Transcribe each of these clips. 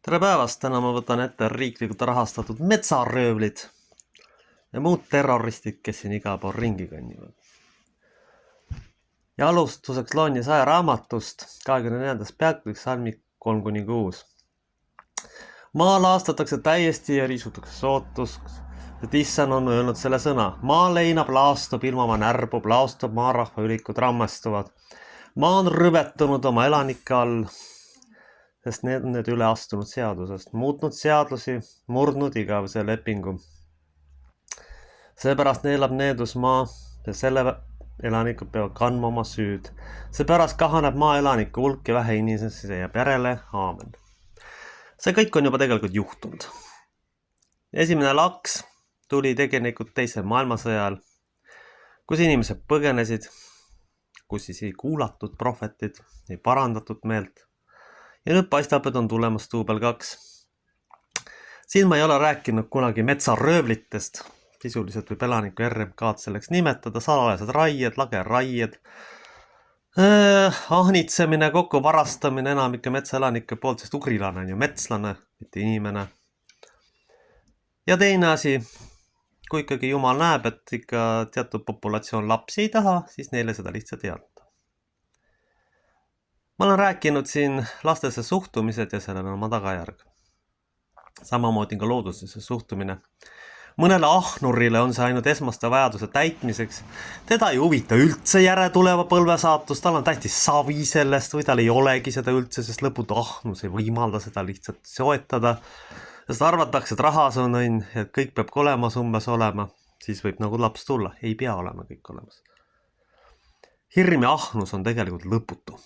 Tere päevast, täna ma võtan ette riiklikult rahastatud metsaröövlid ja muud terroristid, kes siin igal pool ringi kõnnivad. Ja alustuseks loon 100 raamatust 24. peatükk salmid 3-6. Maa laastatakse täiesti ja riisutakse sootus, et Issan on öelnud selle sõna. Maa leinab, laastub, ilmamaa närbub, laastub, maarahva ülikud rammestuvad. Maa on rüvetunud oma elanike all, sest need on need üle astunud seadusest, muutnud seadusi, murdnud igavese lepingu. Seepärast neelab needus maa ja selle elanikud peavad kandma oma süüd. Seepärast kahaneb maa elaniku hulk ja vähe inimesi jääb järele. Aamen. See kõik on juba tegelikult juhtunud. Esimene laks tuli tegelikult teisel maailmasõjal, kus inimesed põgenesid, kus siis ei kuulatud prohvetid, ei parandatud meelt. Ja nüüd paistab, et on tulemas duubel 2. Siin ma ei ole rääkinud kunagi metsaröövlitest. Sisuliselt võib elaniku RMK-d selleks nimetada, salajased raied, lagerraied, ahnitsemine, kokku varastamine enamike metsaelanike poolt, sest ugrilane on ju metslane, mitte inimene. Ja teine asi, kui ikkagi Jumal näeb, et ikka teatud populatsioon lapsi ei taha, siis neile seda lihtsalt ei anta. Ma olen rääkinud siin lastese suhtumised ja sellel on oma tagajärg. Samamoodi ka loodusesse suhtumine. Mõnele ahnurile on see ainult esmaste vajaduse täitmiseks. Teda ei huvita üldse järeltuleva põlve saatus, tal on täiesti savi sellest või tal ei olegi seda üldse, sest lõputu ahnus ei võimalda seda lihtsalt soetada. Sest arvatakse, et rahas on õnn, et kõik peab olemas umbes olema, siis võib nagu laps tulla. Ei pea olema kõik olemas. Hirm ja ahnus on tegelikult lõputu.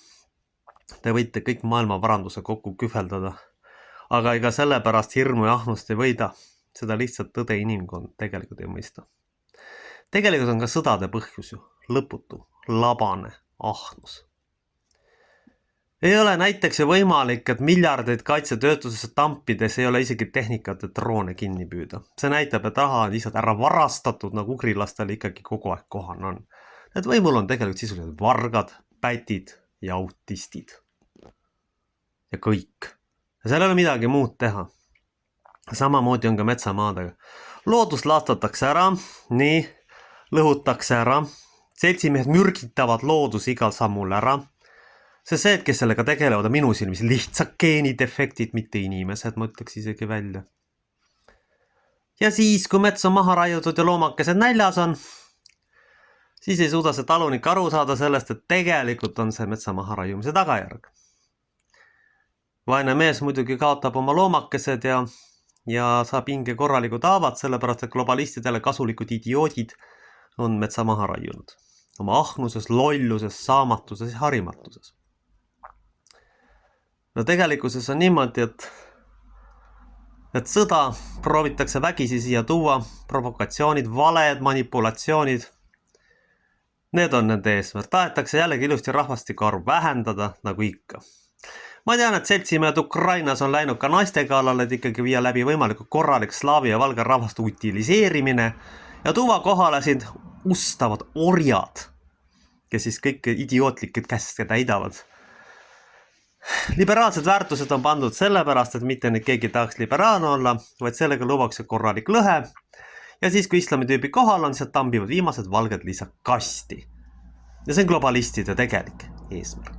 Te võite kõik maailma varanduse kokku kühveldada, aga ega sellepärast hirmu ja ahnust ei võida. Seda lihtsalt tõde inimkond tegelikult ei mõista. Tegelikult on ka sõdade põhjus ju, lõputu, labane, ahnus. Ei ole näiteks ju võimalik, et miljardeid kaitsetöötusesse tampides ei ole isegi tehnikat, et droone kinni püüda. See näitab, et raha on lihtsalt ära varastatud, nagu ugrilastel ikkagi kogu aeg kohane on. Need võimul on tegelikult sisuliselt vargad, pätid ja autistid. Ja kõik. Ja seal ei ole midagi muud teha. Samamoodi on ka metsamaadega. Loodus laastatakse ära, nii, lõhutakse ära. Seltsimehed mürgitavad loodus igal sammul ära. See, et kes sellega tegelevad, on minu silmis lihtsalt geenidefektid, mitte inimesed, ma ütleks isegi välja. Ja siis, kui mets on maha raiutud ja loomakesed näljas on, siis ei suuda see talunik aru saada sellest, et tegelikult on see metsa maha raiumise tagajärg. Vaene mees muidugi kaotab oma loomakesed ja saab hinge korralikud haavad, sellepärast et globalistidele kasulikud idioodid on metsa maha raiunud. Oma ahnuses, lolluses, saamatuses ja harimatuses. No tegelikkuses on niimoodi, et sõda proovitakse vägisi siia tuua, provokatsioonid, valed, manipulatsioonid. Need on nende eesmärk. Tahetakse jällegi ilusti rahvastiku arvu vähendada, nagu ikka. Ma tean, et seltsimehed Ukrainas on läinud ka naiste kallale, et ikkagi viia läbi võimalikult korralik slaavi ja valge rahvaste utiliseerimine ja tuua kohale siin ustavad orjad, kes siis kõik idiootlikud käske täidavad. Liberaalsed väärtused on pandud sellepärast, et mitte nüüd keegi tahaks liberaalne olla, vaid sellega luuakse korralik lõhe. Ja siis, kui islami tüübi kohal on, siis tambivad viimased valged lihtsalt kasti. Ja see on globalistide tegelik eesmärk.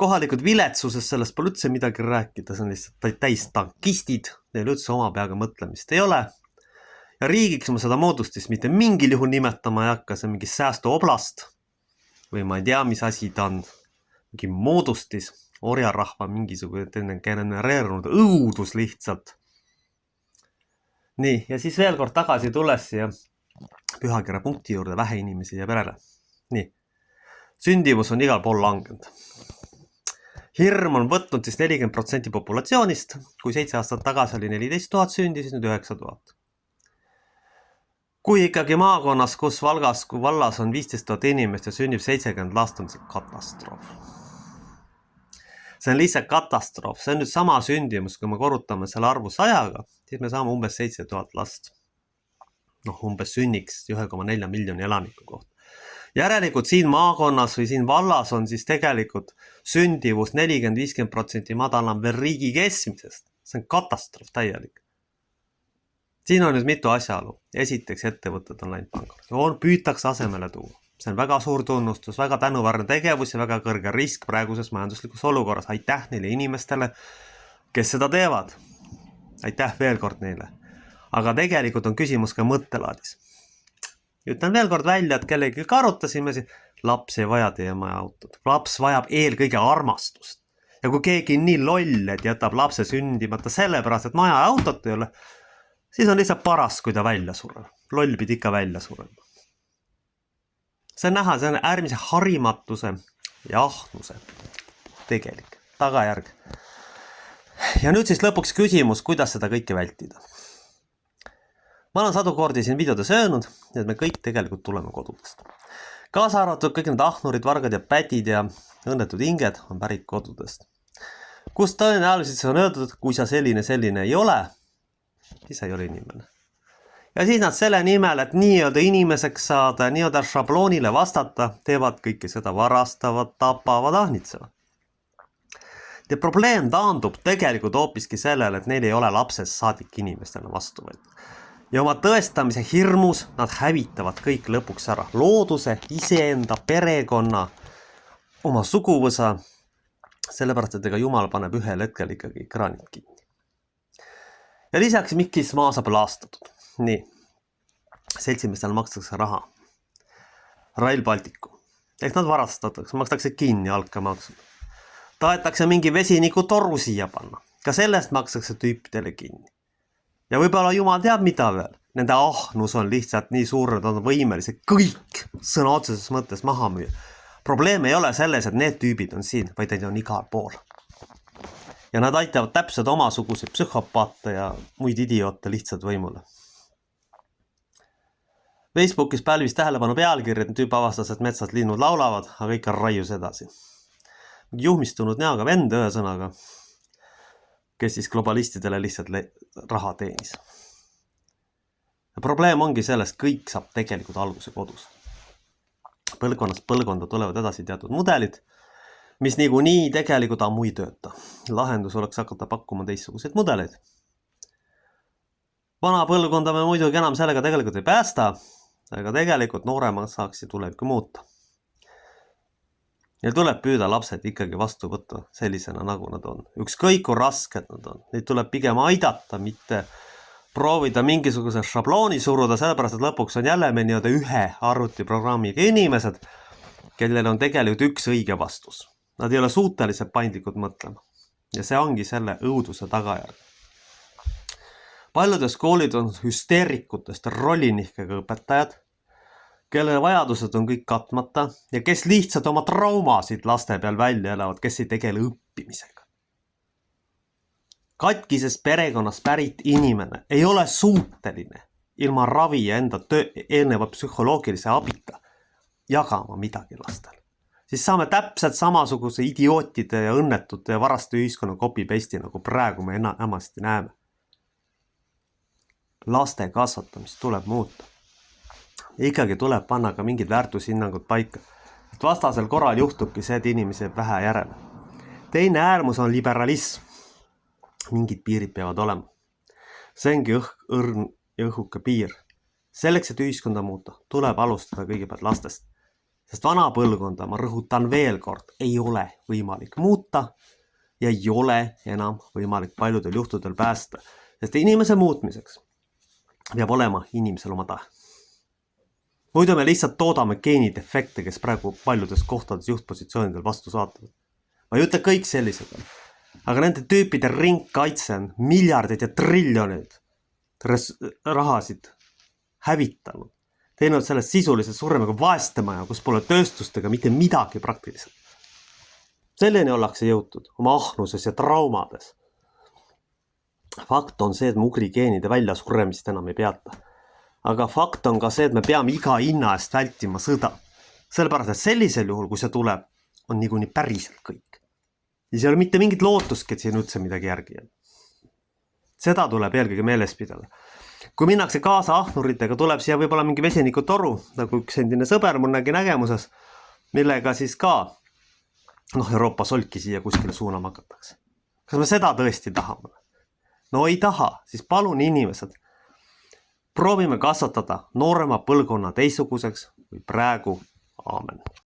Kohalikud viletsuses sellest pole üldse midagi rääkida, see on lihtsalt täis tankistid, neil üldse oma peaga mõtlemist ei ole. Ja riigiks ma seda moodustist mitte mingil juhul nimetama ei hakka, see on mingi säästuoblast või ma ei tea, mis asi ta on. Mingi moodustis, orjarahva mingisugune genereerunud õudus lihtsalt. Nii, ja siis veel kord tagasi tulles siia pühakirja punkti juurde vähe inimesi ja perele. Nii, sündivus on igal pool langenud. Hirm on võtnud siis 40% populatsioonist, kui 7 aastat tagasi oli 14 000 sündi, siis nüüd 9 000. Kui ikkagi maakonnas, kus vallas on 15 000 inimest ja sünnib 70 last, on see katastroof. See on lihtsalt katastroof. See on nüüd sama sündimus, kui me korrutame selle arvu 100-ga, siis me saame umbes 7000 last. Umbes sünniks 1,4 miljoni elaniku kohta. Järelikult siin maakonnas või siin vallas on siis tegelikult sündivus 40-50% madalam veel riigi keskmisest. See on katastroof täielik. Siin on nüüd mitu asjaolu. Esiteks ettevõtted on läinud pankrotti. Püütakse asemele tuua. See on väga suur tunnustus, väga tänuväärne tegevus ja väga kõrge risk praeguses majanduslikus olukorras. Aitäh neile inimestele, kes seda teevad. Aitäh veel kord neile. Aga tegelikult on küsimus ka mõttelaadis. Ütlen veel kord välja, et kellegi arutasime siin, laps ei vaja teie maja autot. Laps vajab eelkõige armastust. Ja kui keegi on nii loll, et jätab lapse sündimata sellepärast, et maja autot ei ole, siis on lihtsalt paras, kui ta välja sureb. Loll pidi ikka välja surema. See on näha, see on äärmise harimatuse ja ahnuse tegelik tagajärg. Ja nüüd siis lõpuks küsimus, kuidas seda kõike vältida. Ma olen sadu kordi siin videodes öelnud, et me kõik tegelikult tuleme kodudest. Kaasa arvatud kõik need ahnurid, vargad ja pätid ja õnnetud hinged on pärit kodudest. Kus tõenäoliselt on öeldud, et kui sa selline ei ole, siis sa ei ole inimene. Ja siis nad selle nimel, et nii-öelda inimeseks saada, nii-öelda šabloonile vastata, teevad kõike seda varastavad, tapavad, ahnitsevad. Ja probleem taandub tegelikult hoopiski sellele, et neil ei ole lapsest saadik inimestena vastu võetud. Ja oma tõestamise hirmus nad hävitavad kõik lõpuks ära. Looduse, iseenda, perekonna, oma suguvõsa, sellepärast, et ega Jumal paneb ühel hetkel ikkagi kraanid kinni. Ja lisaks mikis maa saab laastatud. Nii, seltsimistel makstakse raha. Rail Balticu. Ehk nad varastatakse, makstakse kinni algamaksud. Tahetakse mingi vesiniku toru siia panna. Ka sellest makstakse tüüpidele kinni. Ja võib-olla Jumal teab mida veel. Nende ahnus on lihtsalt nii suur, et on võimelised kõik sõna otseses mõttes maha müüa. Probleem ei ole selles, et need tüübid on siin, vaid need on igal pool. Ja nad aitavad täpselt omasuguseid psühhopaate ja muid idioote lihtsalt võimule. Facebookis pälvis tähelepanu pealkirja, et tüüp avastas, et metsas linnud laulavad, aga ikka raius edasi. Juhmistunud näoga vend ühesõnaga, kes siis globalistidele lihtsalt raha teenis. Ja probleem ongi selles, kõik saab tegelikult alguse kodus. Põlvkonnast põlvkonda tulevad edasi teatud mudelid, mis niikuinii tegelikult ammu ei tööta. Lahendus oleks hakata pakkuma teistsuguseid mudeleid. Vana põlvkonda me muidugi enam sellega tegelikult ei päästa, aga tegelikult nooremad saaks tulevikku muuta. Neil tuleb püüda lapsed ikkagi vastu võtta sellisena, nagu nad on. Ükskõik kui rasked nad on. Neid tuleb pigem aidata, mitte proovida mingisuguse šablooni suruda, sellepärast, et lõpuks on jälle me nii-öelda ühe arvutiprogrammiga inimesed, kellel on tegelikult üks õige vastus. Nad ei ole suutelised paindlikud mõtlema. Ja see ongi selle õuduse tagajärg. Paljudes koolid on hüsteerikutest rollinihkega õpetajad, kelle vajadused on kõik katmata ja kes lihtsalt oma traumasid laste peal välja elavad, kes ei tegele õppimisega. Katkisest perekonnast pärit inimene ei ole suuteline ilma ravi ja enda eelneva psühholoogilise abita jagama midagi lastel. Siis saame täpselt samasuguse idiootide ja õnnetute ja varaste ühiskonna copy-paste'i, nagu praegu me enamasti näeme. Laste kasvatamist tuleb muuta. Ikkagi tuleb panna ka mingid väärtushinnangud paika. Et vastasel korral juhtubki see, et inimesi jääb vähe järele. Teine äärmus on liberalism. Mingid piirid peavad olema. See ongi õrn ja õhuke piir. Selleks, et ühiskonda muuta, tuleb alustada kõigepealt lastest. Sest vana põlvkonda, ma rõhutan veel kord, ei ole võimalik muuta ja ei ole enam võimalik paljudel juhtudel päästa. Sest inimese muutmiseks peab olema inimesel oma tahe. Muidu me lihtsalt toodame geenidefekte, kes praegu paljudes kohtades juhtpositsioonidel vastu saatavad. Ma ei ütle kõik sellised, aga nende tüüpide ringkaitse on miljardid ja triljonid rahasid hävitanud. Teinud sellest sisuliselt suuremaga vaestemaja, kus pole tööstustega mitte midagi praktiliselt. Selleni ollakse jõutud oma ahnuses ja traumades. Fakt on see, et mugri geenide välja suremist enam ei peata. Aga fakt on ka see, et me peame iga hinna eest vältima sõda. Sellepärast, et sellisel juhul, kui see tuleb, on niikuinii päriselt kõik. Ja see ei ole mitte mingit lootustki, et siin üldse midagi järgi jääb. Seda tuleb eelkõige meeles pidada. kui minnakse kaasa ahnuritega, tuleb siia võib-olla mingi vesinikutoru, nagu üks endine sõber mul nägi nägemuses, millega siis ka Euroopa solki siia kuskile suunama hakatakse. Kas me seda tõesti tahame? No ei taha, siis palun inimesed, proovime kasvatada noorema põlvkonna teistsuguseks või praegu. Aamen.